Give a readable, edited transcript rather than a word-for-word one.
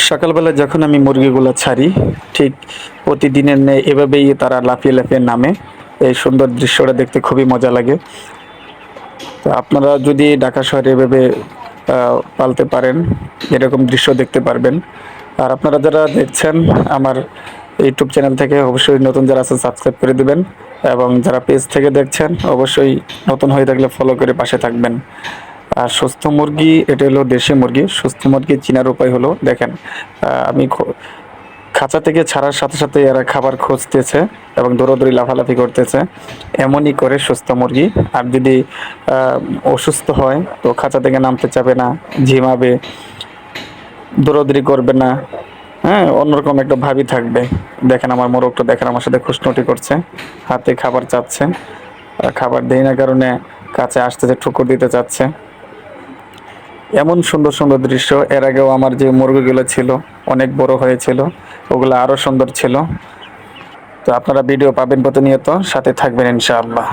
সকালবেলা যখন আমি মুরগিগুলো ছাড়ি, ঠিক প্রতিদিনের ন্যায় এভাবেই তারা লাফিয়ে লাফিয়ে নামে। এই সুন্দর দৃশ্যটা দেখতে খুবই মজা লাগে। তো আপনারা যদি ঢাকা শহরে এভাবে পালতে পারেন, এরকম দৃশ্য দেখতে পারবেন। আর আপনারা যারা দেখছেন আমার ইউটিউব চ্যানেল থেকে, অবশ্যই নতুন যারা আছেন সাবস্ক্রাইব করে দিবেন, এবং যারা পেজ থেকে দেখছেন অবশ্যই নতুন হয়ে থাকলে ফলো করে পাশে থাকবেন। আর সুস্থ মুরগি, এটা হলো দেশি মুরগি। সুস্থ মুরগি চেনার উপায় হলো দেখেন, আমি খাঁচা থেকে ছাড়ার সাথে সাথে এরা খাবার খুঁজতেছে এবং দৌড়াদৌড়ি লাফালাফি করতেছে। এমনই করে সুস্থ মুরগি। আর যদি অসুস্থ হয় তো খাঁচা থেকে নামতে চাবে না, ঝিমাবে, দৌড়াদৌড়ি করবে না। হ্যাঁ, অন্যরকম একটা ভাবই থাকবে। দেখেন আমার মোরগটা, দেখেন আমার সাথে খুশনটি করছে, হাতে খাবার চাচ্ছে। খাবার দেই না কারণে কাছে আসতেছে, ঠুকুর দিতে চাচ্ছে। এমন সুন্দর সুন্দর দৃশ্য। এর আগেও আমার যে মুরগিগুলো ছিল অনেক বড় হয়েছিল, ওগুলো আরও সুন্দর ছিল। তো আপনারা ভিডিও পাবেন প্রতিনিয়ত, সাথে থাকবেন ইনশাআল্লাহ।